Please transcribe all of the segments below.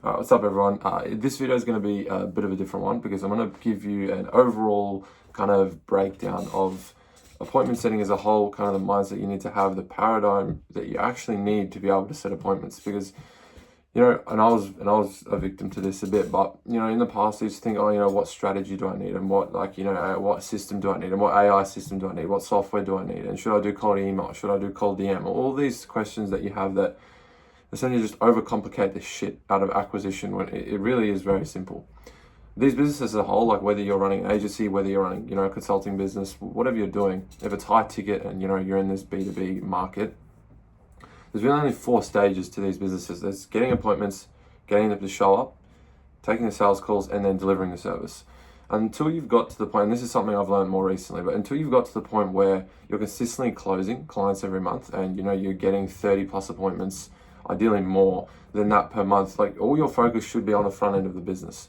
What's up everyone? This video is going to be a bit of a different one because I'm going to give you an overall kind of breakdown of appointment setting as a whole, kind of the mindset you need to have, the paradigm that you actually need to be able to set appointments. Because, and I was a victim to this a bit, but, in the past I used to think, what strategy do I need? And what system do I need? And what AI system do I need? What software do I need? And should I do cold email? Should I do cold DM? All these questions that you have that essentially just overcomplicate the shit out of acquisition when it really is very simple. These businesses as a whole, like whether you're running an agency, whether you're running, a consulting business, whatever you're doing, if it's high ticket and, you're in this B2B market, there's really only 4 stages to these businesses. There's getting appointments, getting them to show up, taking the sales calls, and then delivering the service. Until you've got to the point, and this is something I've learned more recently, but until you've got to the point where you're consistently closing clients every month and, you're getting 30 plus appointments, ideally more than that per month, like all your focus should be on the front end of the business.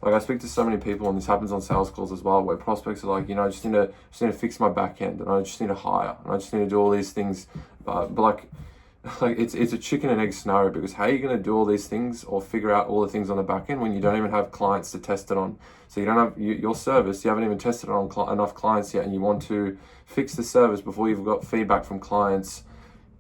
Like I speak to so many people, and this happens on sales calls as well, where prospects are like, I just need to fix my back end, and I just need to hire, and I just need to do all these things. But like it's a chicken and egg scenario, because how are you going to do all these things or figure out all the things on the back end when you don't even have clients to test it on? So you don't have your service, you haven't even tested it on enough clients yet, and you want to fix the service before you've got feedback from clients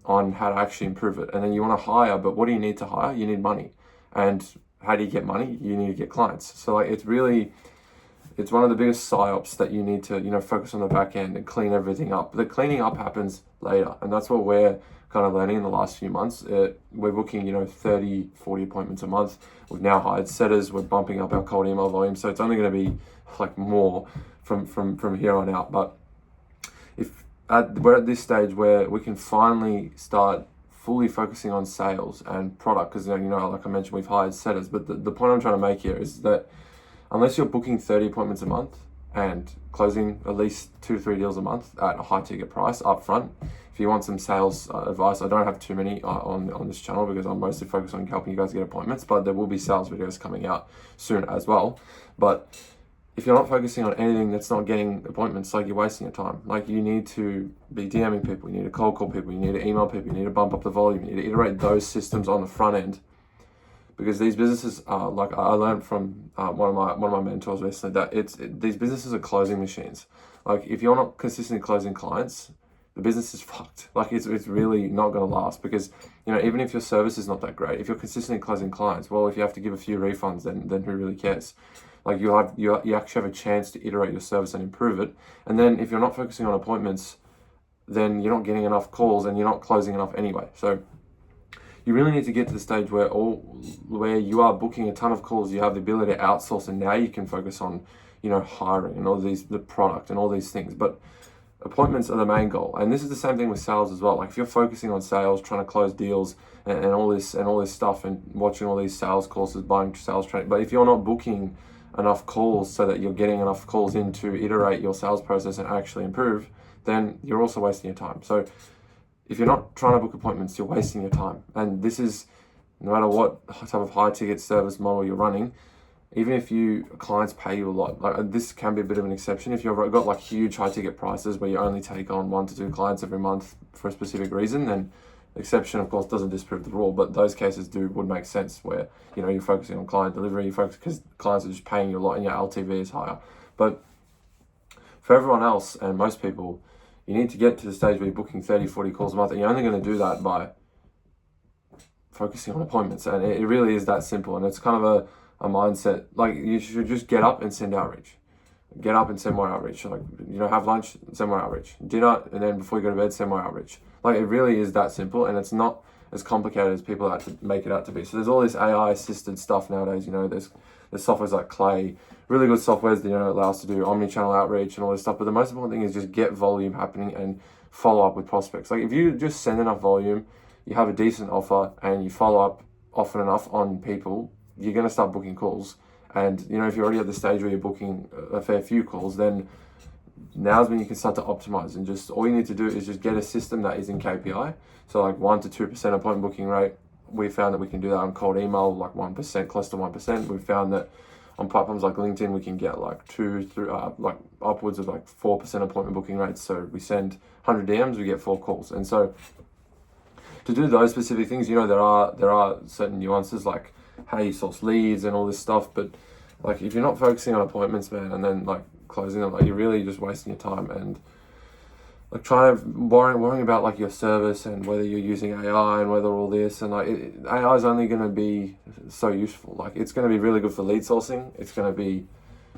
on how to actually improve it. And then you want to hire, but what do you need to hire? You need money. And how do you get money? You need to get clients. So like it's one of the biggest psyops that you need to, focus on the back end and clean everything up. The cleaning up happens later, and that's what we're kind of learning in the last few months. We're booking, 30, 40 appointments a month. We've now hired setters. We're bumping up our cold email volume. So it's only going to be like more from here on out. But we're at this stage where we can finally start fully focusing on sales and product, because like I mentioned, we've hired setters. But the point I'm trying to make here is that unless you're booking 30 appointments a month and closing at least 2-3 deals a month at a high ticket price up front, if you want some sales advice, I don't have too many on this channel because I'm mostly focused on helping you guys get appointments, but there will be sales videos coming out soon as well. But if you're not focusing on anything that's not getting appointments, like you're wasting your time. Like you need to be DMing people, you need to cold call people, you need to email people, you need to bump up the volume, you need to iterate those systems on the front end. Because these businesses are, like I learned from one of my mentors recently, that these businesses are closing machines. Like if you're not consistently closing clients, the business is fucked. Like it's really not going to last, because even if your service is not that great, if you're consistently closing clients, well, if you have to give a few refunds, then who really cares? Like you actually have a chance to iterate your service and improve it. And then if you're not focusing on appointments, then you're not getting enough calls and you're not closing enough anyway. So you really need to get to the stage where you are booking a ton of calls, you have the ability to outsource, and now you can focus on, hiring and the product and all these things. But appointments are the main goal. And this is the same thing with sales as well. Like if you're focusing on sales, trying to close deals and all this stuff, and watching all these sales courses, buying sales training, but if you're not booking enough calls so that you're getting enough calls in to iterate your sales process and actually improve, then you're also wasting your time. So if you're not trying to book appointments, you're wasting your time. And this is no matter what type of high ticket service model you're running. Even if clients pay you a lot, like this can be a bit of an exception. If you've got like huge high ticket prices where you only take on 1 to 2 clients every month for a specific reason, then exception, of course, doesn't disprove the rule, but those cases would make sense where, you're focusing on client delivery, because clients are just paying you a lot and your LTV is higher. But for everyone else and most people, you need to get to the stage where you're booking 30, 40 calls a month, and you're only going to do that by focusing on appointments. And it really is that simple. And it's kind of a mindset. Like you should just get up and send outreach. Get up and send more outreach. Like, have lunch, send more outreach. Dinner, and then before you go to bed, send more outreach. Like, it really is that simple, and it's not as complicated as people like to make it out to be. So there's all this AI-assisted stuff nowadays. There's softwares like Clay, really good softwares that, allow us to do omni-channel outreach and all this stuff. But the most important thing is just get volume happening and follow up with prospects. Like, if you just send enough volume, you have a decent offer, and you follow up often enough on people, you're going to start booking calls. And, if you're already at the stage where you're booking a fair few calls, then now's when you can start to optimize, and just all you need to do is just get a system that is in KPI. So like 1 to 2% appointment booking rate. We found that we can do that on cold email, like 1%, close to 1%. We've found that on platforms like LinkedIn, we can get like like upwards of like 4% appointment booking rates. So we send 100 DMs, we get 4 calls. And so to do those specific things, you know, there are certain nuances like how you source leads and all this stuff. But like if you're not focusing on appointments, man, and then like closing them, like you're really just wasting your time and like trying to worrying about like your service and whether you're using AI and whether all this and like AI is only going to be so useful. Like it's going to be really good for lead sourcing. It's going to be,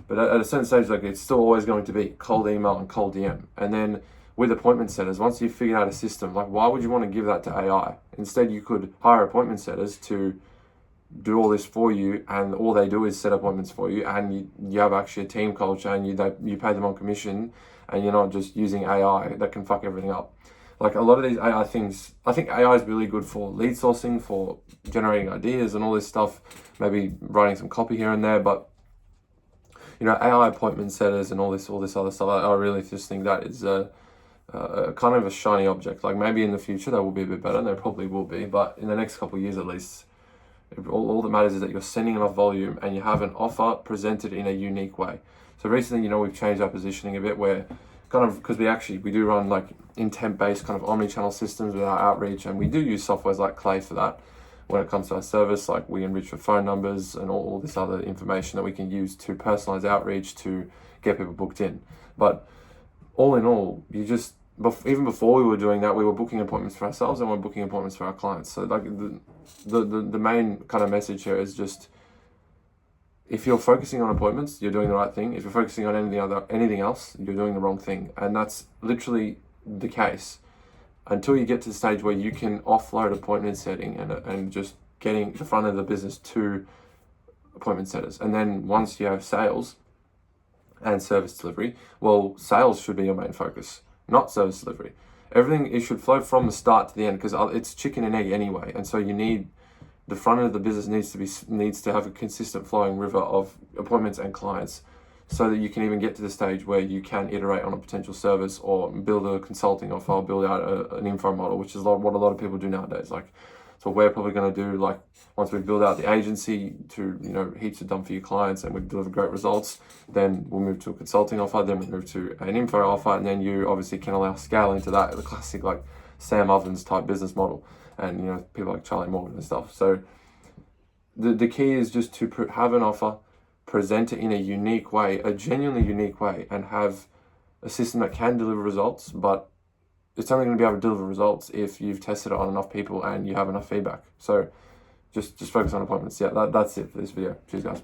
but at a certain stage, like it's still always going to be cold email and cold DM. And then with appointment setters, once you've figured out a system, like why would you want to give that to AI? Instead, you could hire appointment setters to do all this for you, and all they do is set appointments for you, and you have actually a team culture, and you pay them on commission, and you're not just using AI that can fuck everything up. Like a lot of these AI things, I think AI is really good for lead sourcing, for generating ideas and all this stuff, maybe writing some copy here and there, but you know, AI appointment setters and all this other stuff, I really just think that is a kind of a shiny object. Like maybe in the future they will be a bit better, and they probably will be, but in the next couple of years at least, all that matters is that you're sending enough volume and you have an offer presented in a unique way. So recently, you know, we've changed our positioning a bit where kind of, because we do run like intent-based kind of omni-channel systems with our outreach, and we do use softwares like Clay for that. When it comes to our service, like we enrich for phone numbers and all this other information that we can use to personalize outreach to get people booked in. But all in all, even before we were doing that, we were booking appointments for ourselves and we're booking appointments for our clients. So like the main kind of message here is just, if you're focusing on appointments, you're doing the right thing. If you're focusing on anything else, you're doing the wrong thing. And that's literally the case until you get to the stage where you can offload appointment setting and just getting the front of the business to appointment setters. And then once you have sales and service delivery, well, sales should be your main focus, not service delivery. Everything, it should flow from the start to the end, because it's chicken and egg anyway. And so you need, the front end of the business needs to have a consistent flowing river of appointments and clients, so that you can even get to the stage where you can iterate on a potential service or build a consulting offer, or build out an info model, which is what a lot of people do nowadays. Like, so we're probably going to do, like, once we build out the agency to, you know, heaps are done for your clients and we deliver great results, then we'll move to a consulting offer, then we move to an info offer, and then you obviously can allow scaling to that, the classic like Sam Ovens type business model, and you know, people like Charlie Morgan and stuff. So the key is just to have an offer, present it in a unique way, a genuinely unique way, and have a system that can deliver results, but it's only going to be able to deliver results if you've tested it on enough people and you have enough feedback. So just focus on appointments. Yeah, that's it for this video. Cheers, guys.